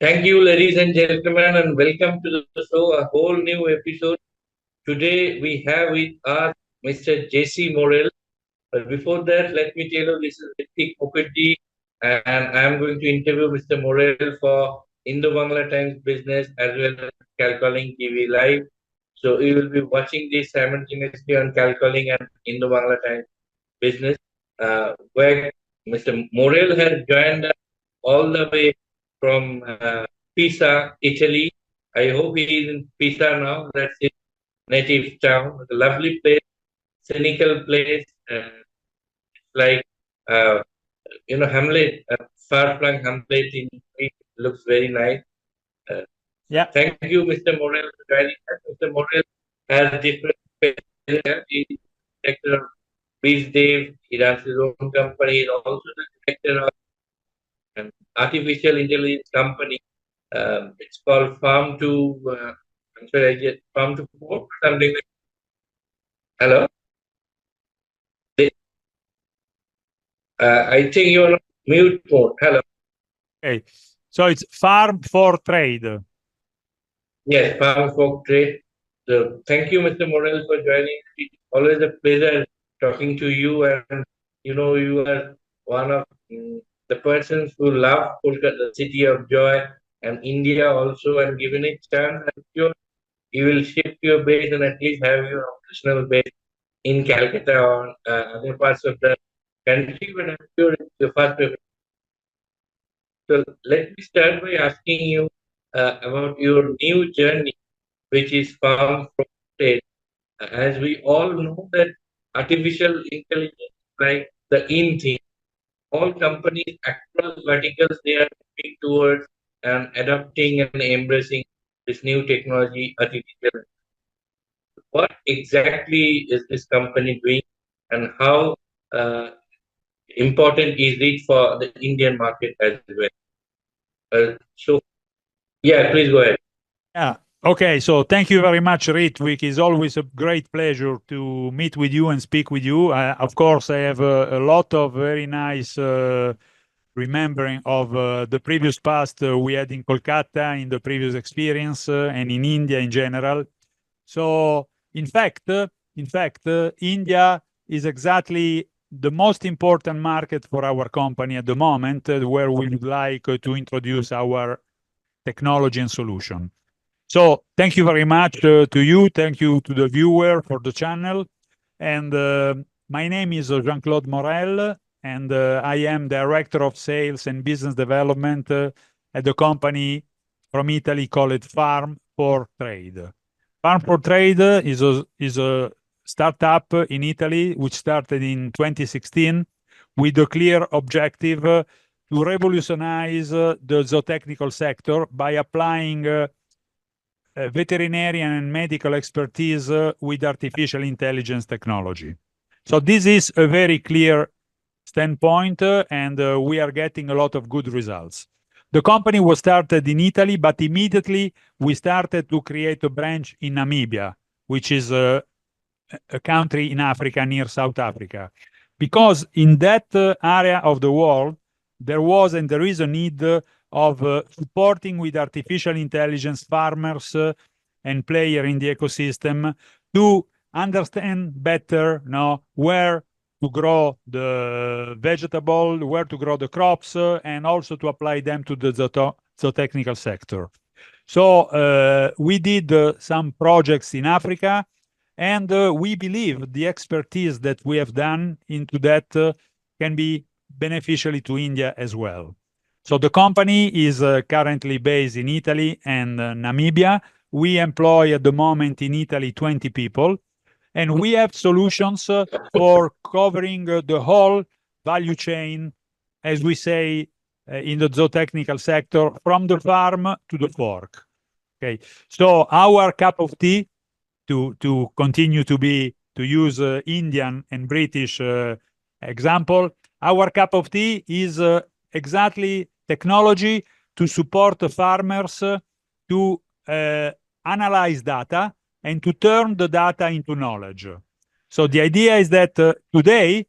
Thank you, ladies and gentlemen, and welcome to the show, a whole new episode. Today we have with us Mr. JC Morel. But before that, let me tell you this is Ritik Mukherjee, and I am going to interview Mr. Morel for Indo-Bangla Times Business as well as Calcalling TV Live. So you will be watching this simultaneously on Calcalling and Indo-Bangla Times Business, where Mr. Morel has joined us all the way from Pisa, Italy. I hope he is in Pisa now. That's his native town. A lovely place, cynical place, like uh, Hamlet, far-flung Hamlet in Greek looks very nice. Uh, Yeah. Thank you, Mr. Morel, for joining us. Mr. Morel has different specialties. He is director of Beach Dave. He runs his own company. He is also the director of an artificial intelligence company. It's called Farm to. I'm sorry, I get Farm to Fork, something like. Hello. I think you're on mute mode. Hello. Okay. So it's Farm4Trade. Yes, Farm4Trade. So thank you, Mr. Morel, for joining. It's always a pleasure talking to you, and you are one of the persons who love Kolkata, the city of joy, and India also. And given a chance, I'm sure you will shift your base and at least have your operational base in Calcutta or other parts of the country. But I'm sure it's your first preference. So let me start by asking you about your new journey, which is Farm from Trade. As we all know that artificial intelligence, like the in thing, all companies across verticals, they are moving towards and adopting and embracing this new technology, artificial. What exactly is this company doing, and how uh, important is it for the Indian market as well? So, yeah, please go ahead. Yeah. Okay. So thank you very much, Ritwik. It's always a great pleasure to meet with you and speak with you. Of course, I have a lot of very nice remembering of the previous past we had in Kolkata, in the previous experience, and in India in general. So, in fact, India is exactly the most important market for our company at the moment, where we would like to introduce our technology and solution. So thank you very much to you. Thank you to the viewer for the channel. And my name is Jean-Claude Morel, and I am Director of Sales and Business Development at the company from Italy called Farm4Trade. Farm4Trade is a startup in Italy which started in 2016 with a clear objective to revolutionize the zootechnical sector by applying veterinarian and medical expertise with artificial intelligence technology. So this is a very clear standpoint, and we are getting a lot of good results. The company was started in Italy, but immediately we started to create a branch in Namibia, which is a country in Africa near South Africa, because in that area of the world, there was and there is a need of supporting with artificial intelligence farmers and player in the ecosystem to understand better where to grow the vegetable, where to grow the crops, and also to apply them to the zootechnical sector. So we did some projects in Africa, and we believe the expertise that we have done into that can be beneficially to India as well. So the company is currently based in Italy and Namibia. We employ at the moment in Italy 20 people, and we have solutions for covering the whole value chain, as we say in the zootechnical sector, from the farm to the fork. Okay, so our cup of tea, to continue to use Indian and British example, our cup of tea is exactly technology to support the farmers to analyze data and to turn the data into knowledge. So the idea is that today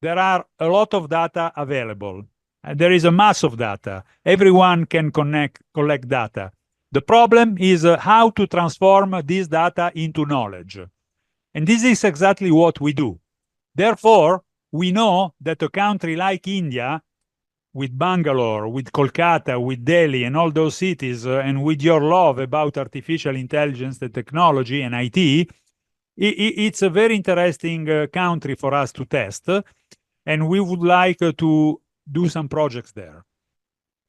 there are a lot of data available, There is a mass of data. Everyone can collect data. The problem is how to transform this data into knowledge. And this is exactly what we do. Therefore, we know that a country like India, with Bangalore, with Kolkata, with Delhi, and all those cities, and with your love about artificial intelligence, the technology, and IT, it's a very interesting country for us to test, and we would like to do some projects there.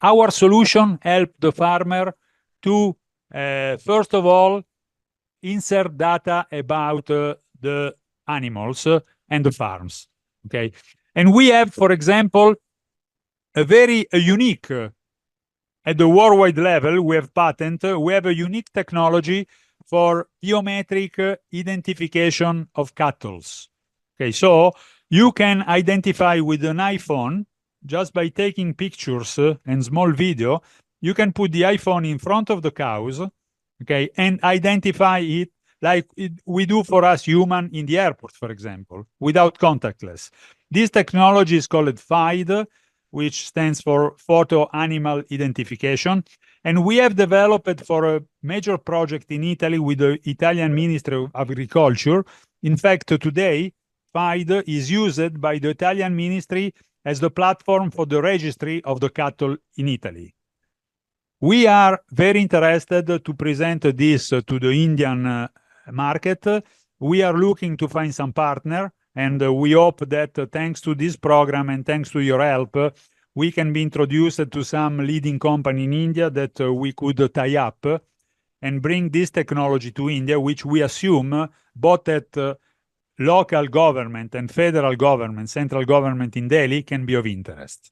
Our solution help the farmer to, first of all, insert data about the animals and the farms. Okay, and we have, for example, a unique at the worldwide level. We have patent. We have a unique technology for biometric identification of cattle. Okay, so you can identify with an iPhone just by taking pictures and small video. You can put the iPhone in front of the cows, okay, and identify it like we do for us human in the airport, for example, without contactless. This technology is called FIDE, which stands for Photo Animal Identification. And we have developed for a major project in Italy with the Italian Ministry of Agriculture. In fact, today, FIDE is used by the Italian Ministry as the platform for the registry of the cattle in Italy. We are very interested to present this to the Indian market. We are looking to find some partner, and we hope that thanks to this program and thanks to your help, we can be introduced to some leading company in India that we could tie up and bring this technology to India, which we assume both at local government and federal government, central government in Delhi can be of interest.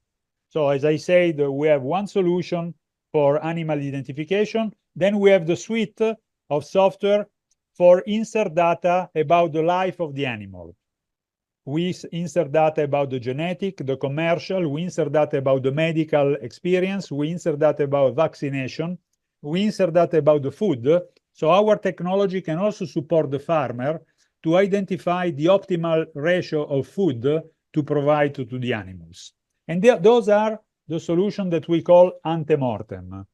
So as I said, we have one solution for animal identification. Then we have the suite of software for insert data about the life of the animal. We insert data about the genetic, the commercial, we insert data about the medical experience, we insert data about vaccination, we insert data about the food. So our technology can also support the farmer to identify the optimal ratio of food to provide to the animals. And those are the solution that we call antemortem.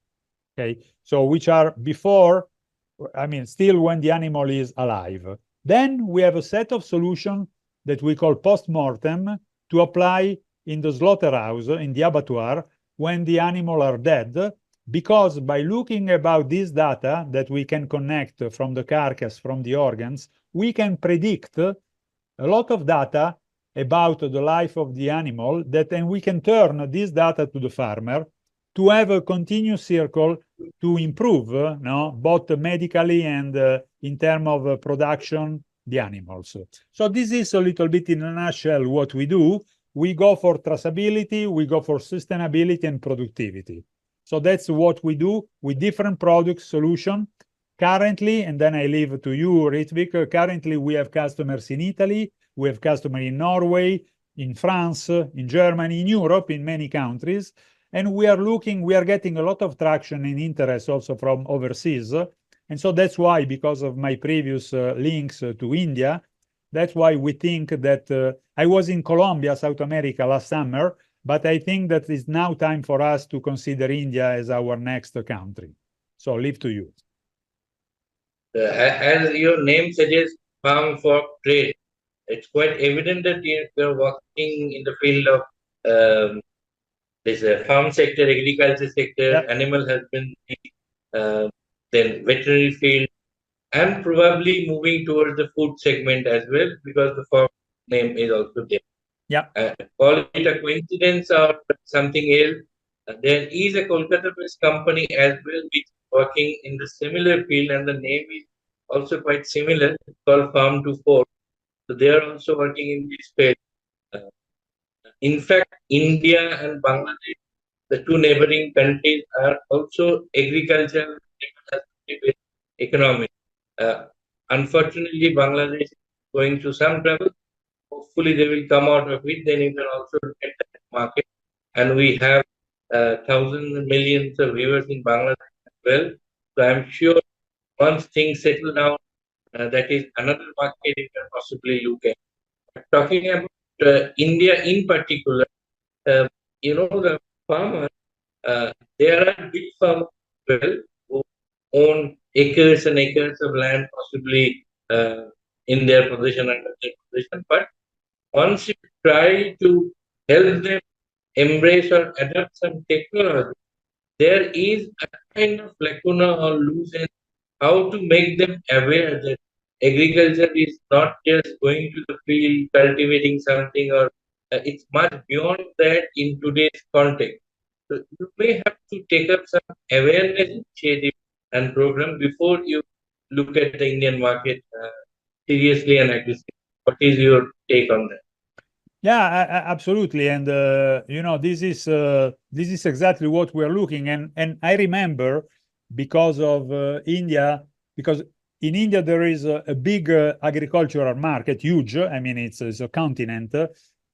Okay, so which are before, still when the animal is alive. Then we have a set of solutions that we call post-mortem to apply in the slaughterhouse, in the abattoir, when the animal are dead, because by looking about this data that we can connect from the carcass, from the organs, we can predict a lot of data about the life of the animal, and we can turn this data to the farmer to have a continuous circle to improve, both medically and in terms of production, the animals. So this is a little bit in a nutshell what we do. We go for traceability, we go for sustainability and productivity. So that's what we do with different product solution. Currently, and then I leave to you, Ritvik, currently we have customers in Italy, we have customers in Norway, in France, in Germany, in Europe, in many countries. And we are getting a lot of traction and interest also from overseas. And so that's why, because of my previous links to India, that's why we think that I was in Colombia, South America last summer, but I think that it's now time for us to consider India as our next country. So leave to you. As your name suggests, Farm4Trade, it's quite evident that you're working in the field of this farm sector, agriculture sector, Yep. animal husbandry, then veterinary field, and probably moving towards the food segment as well, because the farm name is also there. Yeah. Call it a coincidence or something else. There is a Kolkata-based company as well which is working in the similar field, and the name is also quite similar. It's called Farm4. So they are also working in this field. In fact, India and Bangladesh, the two neighboring countries, are also agricultural economy. Unfortunately, Bangladesh is going through some trouble. Hopefully, they will come out of it. Then you can also look at that market. And we have thousands and millions of viewers in Bangladesh as well. So I'm sure once things settle down, that is another market you can possibly look at. Talking about India in particular, the farmers, there are big farmers as well who own acres and acres of land, possibly in their possession, under their possession. But once you try to help them embrace or adapt some technology, there is a kind of lacuna or loose end how to make them aware that agriculture is not just going to the field cultivating something, or it's much beyond that in today's context. So you may have to take up some awareness initiative and program before you look at the Indian market seriously and aggressively. What is your take on that? Yeah, absolutely. And this is exactly what we're looking. And I remember because of India, because in India there is a big agricultural market, huge. I mean, it's a continent.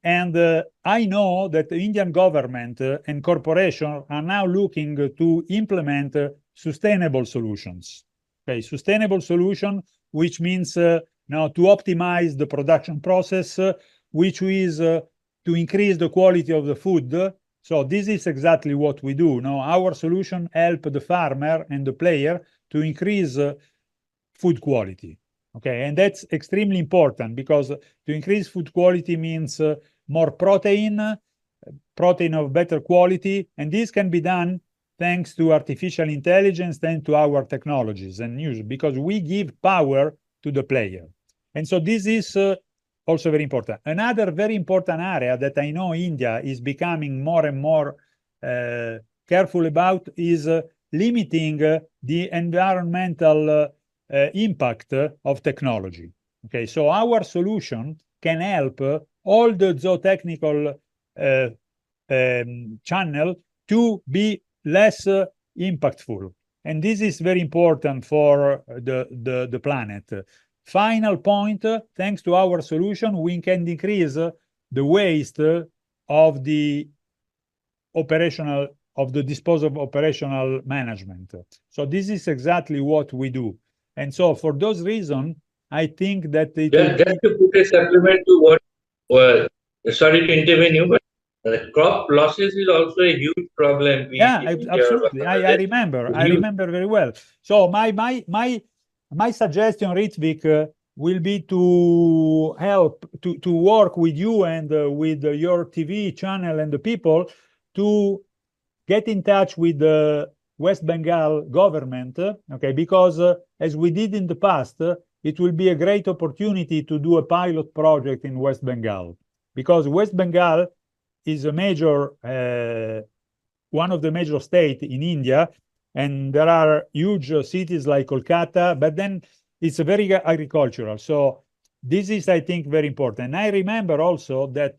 And I know that the Indian government and corporation are now looking to implement sustainable solutions. Okay, sustainable solution, which means now to optimize the production process, which is to increase the quality of the food. So this is exactly what we do. Now, our solution help the farmer and the player to increase food quality. Okay, and that's extremely important because to increase food quality means more protein, protein of better quality, and this can be done thanks to artificial intelligence and to our technologies and news because we give power to the player. And so this is also very important. Another very important area that I know India is becoming more and more careful about is limiting the environmental impact of technology. Okay, so our solution can help all the zootechnical channel to be less impactful. And this is very important for the planet. Final point, thanks to our solution, we can decrease the waste of the operational, of the disposal of operational management. So this is exactly what we do. And so for those reasons, I think that it will Just be... to put a supplement to what, well, sorry to intervene you, but crop losses is also a huge problem, be it Yeah, in India or absolutely. I Bangladesh. remember. I Huge. remember very well. So my suggestion, Ritvik, will be to help to work with you and with your TV channel and the people to get in touch with the West Bengal government, okay? Because as we did in the past, it will be a great opportunity to do a pilot project in West Bengal because West Bengal is a major one of the major states in India, and there are huge cities like Kolkata, but then it's very agricultural. So this is, I think, very important. And I remember also that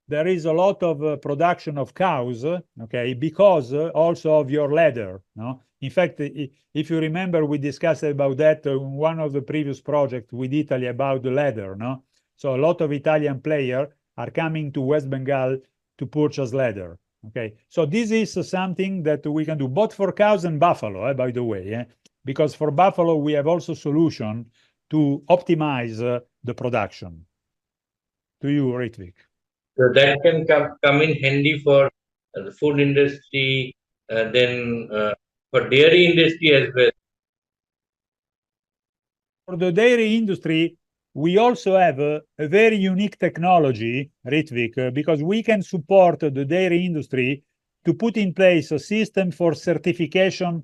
there is a lot of production of cows, okay, because also of your leather. No? In fact, if you remember, we discussed about that in one of the previous projects with Italy about the leather. No? So a lot of Italian players are coming to West Bengal to purchase leather. Okay, so this is something that we can do both for cows and buffalo, by the way, because for buffalo we have also solution to optimize the production. To you, Ritvik. So that can come in handy for the food industry, then for dairy industry as well. For the dairy industry, we also have a very unique technology, Ritvik, because we can support the dairy industry to put in place a system for certification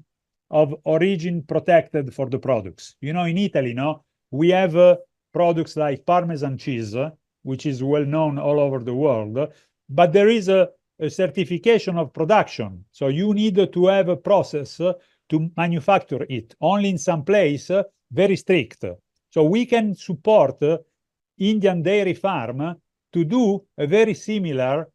of origin protected for the products. You know, in Italy, no, we have products like Parmesan cheese, which is well known all over the world, but there is a certification of production. So you need to have a process to manufacture it. Only in some place, very strict. So we can support Indian dairy farm to do a very similar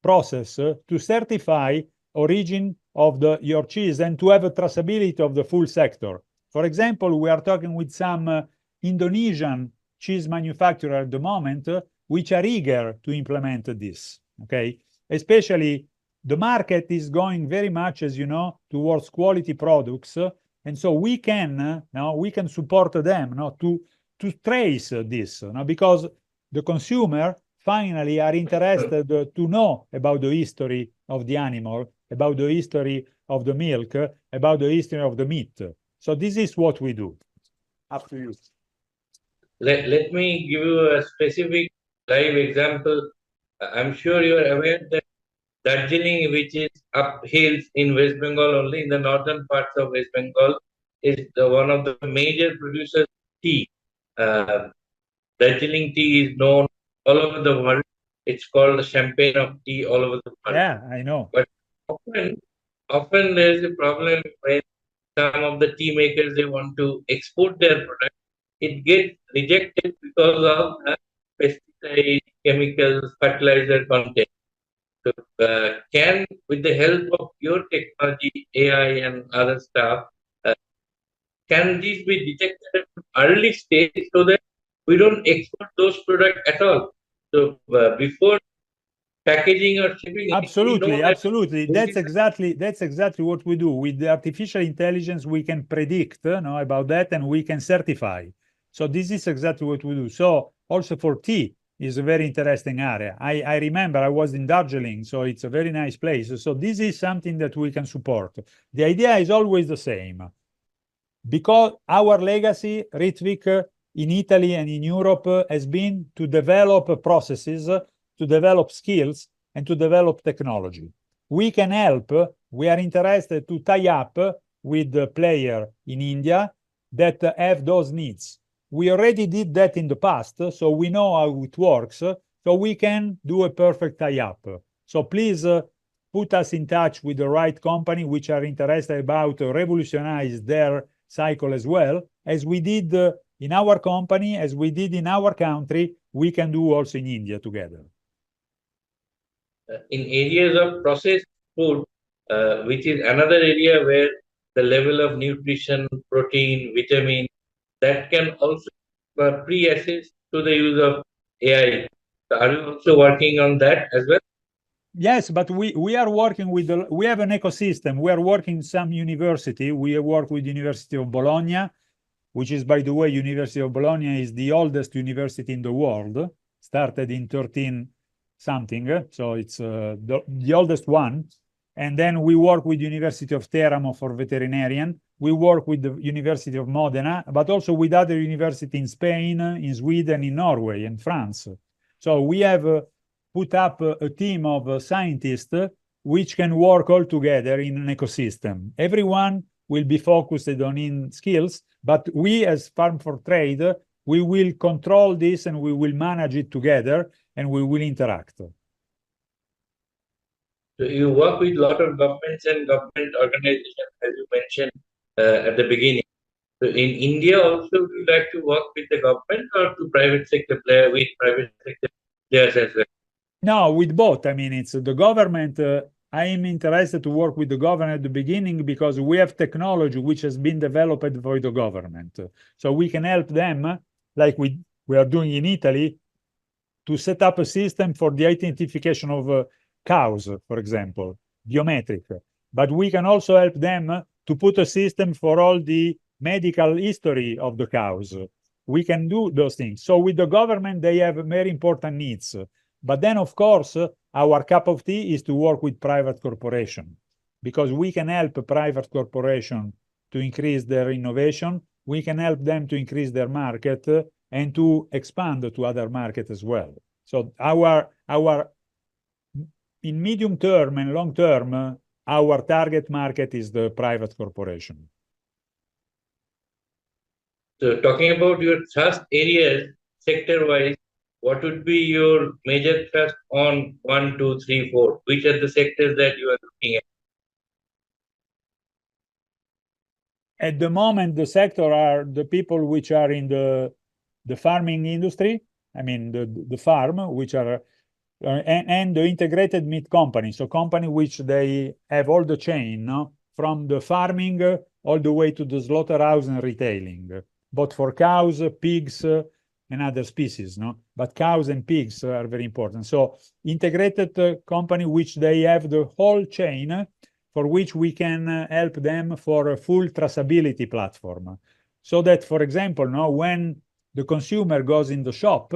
process to certify origin of your cheese and to have a traceability of the full sector. For example, we are talking with some Indonesian cheese manufacturer at the moment, which are eager to implement this, okay? Especially the market is going very much, as you know, towards quality products. And so we can now we can support them to trace this because the consumer finally are interested to know about the history of the animal, about the history of the milk, about the history of the meat. So this is what we do. Up to you. Let me give you a specific live example. I'm sure you are aware that Darjeeling, which is up hills in West Bengal, only in the northern parts of West Bengal, is one of the major producers of tea. Uh, Darjeeling tea is known all over the world. It's called the champagne of tea all over the world. Yeah, I know. But often there is a problem when some of the tea makers they want to export their product. It gets rejected because of pesticide, chemicals, fertilizer content. So, can, with the help of your technology, AI, and other stuff, uh, can these be detected at an early stage so that we don't export those products at all? So, before packaging or shipping, we know Absolutely, that absolutely. this That's is exactly what we do. With the artificial intelligence, we can predict, no, about that, and we can certify. So this is exactly what we do. So also for tea is a very interesting area. I remember I was in Darjeeling, so it's a very nice place. So this is something that we can support. The idea is always the same. Because our legacy, Ritwik, in Italy and in Europe has been to develop processes, to develop skills, and to develop technology. We can help. We are interested to tie up with the player in India that have those needs. We already did that in the past, so we know how it works, so we can do a perfect tie-up. So please put us in touch with the right company which are interested about revolutionize their cycle as well, as we did in our company, as we did in our country, we can do also in India together. in areas of processed food, which is another area where the level of nutrition, protein, vitamin, that can also pre-assess to the use of AI. So are you also working on that as well? Yes, but we are working with we have an ecosystem. We are working some university. We work with University of Bologna, which is, by the way, University of Bologna is the oldest university in the world, started in 13 something, so it's the oldest one. And then we work with University of Teramo for veterinarian. We work with the University of Modena, but also with other universities in Spain, in Sweden, in Norway, and France. So we have put up a team of scientists which can work all together in an ecosystem. Everyone will be focused on in skills, but we as Farm4Trade, we will control this and we will manage it together and we will interact. So you work with a lot of governments and government organizations, as you mentioned at the beginning. So in India also, would you like to work with the government or to private sector player with private sector players as well? No, with both. I mean, it's the government. I am interested to work with the government at the beginning because we have technology which has been developed for the government. So we can help them, like we are doing in Italy, to set up a system for the identification of cows, for example, biometric. But we can also help them to put a system for all the medical history of the cows. We can do those things. So with the government, they have very important needs. But then, of course, our cup of tea is to work with private corporation because we can help private corporation to increase their innovation. We can help them to increase their market and to expand to other markets as well. So our in medium term and long term, our target market is the private corporation. So talking about your thrust areas sector-wise, what would be your major thrust on 1, 2, 3, 4? Which are the sectors that you are looking at? At the moment, the sector are the people which are in the farming industry. I mean, the farm, which are and the integrated meat company. So company which they have all the chain, no? From the farming all the way to the slaughterhouse and retailing, both for cows, pigs, and other species, no? But cows and pigs are very important. So integrated company which they have the whole chain for which we can help them for a full traceability platform. So that, for example, no, when the consumer goes in the shop,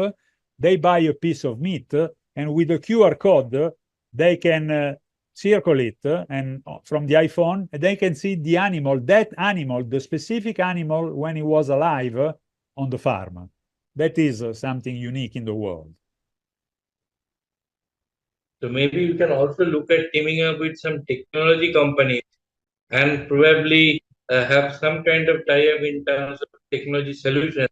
they buy a piece of meat, and with a QR code, they can circle it and from the iPhone, and they can see the animal, the specific animal when it was alive on the farm. That is something unique in the world. So maybe you can also look at teaming up with some technology companies and probably have some kind of tie-up in terms of technology solutions.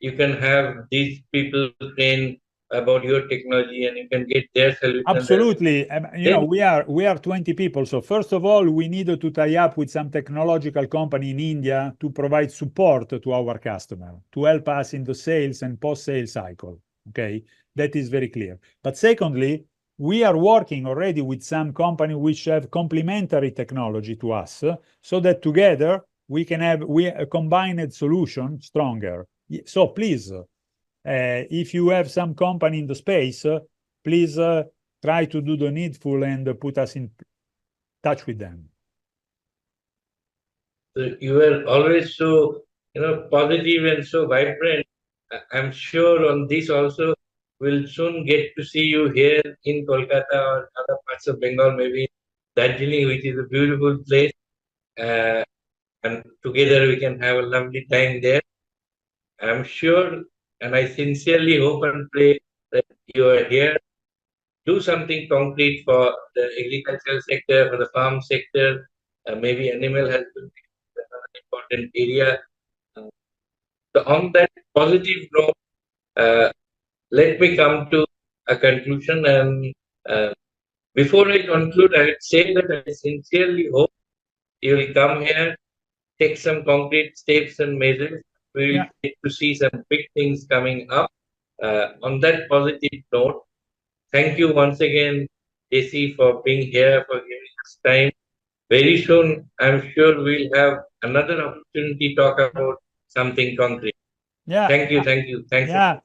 You can have these people train about your technology, and you can get their solutions. Absolutely. Then We are 20 people. So first of all, we needed to tie up with some technological company in India to provide support to our customer, to help us in the sales and post-sale cycle. Okay, that is very clear. But secondly, we are working already with some company which have complementary technology to us, so that together we can have a combined solution stronger. So please, if you have some company in the space, please try to do the needful and put us in touch with them. you were always so positive and so vibrant. I'm sure on this also we'll soon get to see you here in Kolkata or other parts of Bengal, maybe Darjeeling, which is a beautiful place. Uh, and together we can have a lovely time there. I'm sure, and I sincerely hope and pray that you are here. Do something concrete for the agricultural sector, for the farm sector, maybe animal husbandry is another important area. Uh, so on that positive note, uh, let me come to a conclusion. And before I conclude, I would say that I sincerely hope you will come here, take some concrete steps and measures. We will get to see some big things coming up. On that positive note, thank you once again, JC, for being here, for giving us time. Very soon, I'm sure we'll have another opportunity to talk about something concrete. Yeah. Thank you, thank you, thanks. Yeah,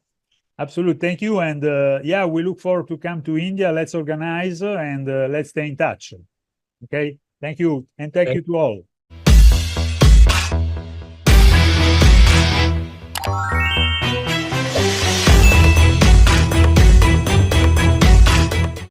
absolutely. Thank you. And yeah, we look forward to come to India. Let's organize and let's stay in touch. Okay. Thank you. And thank you to all.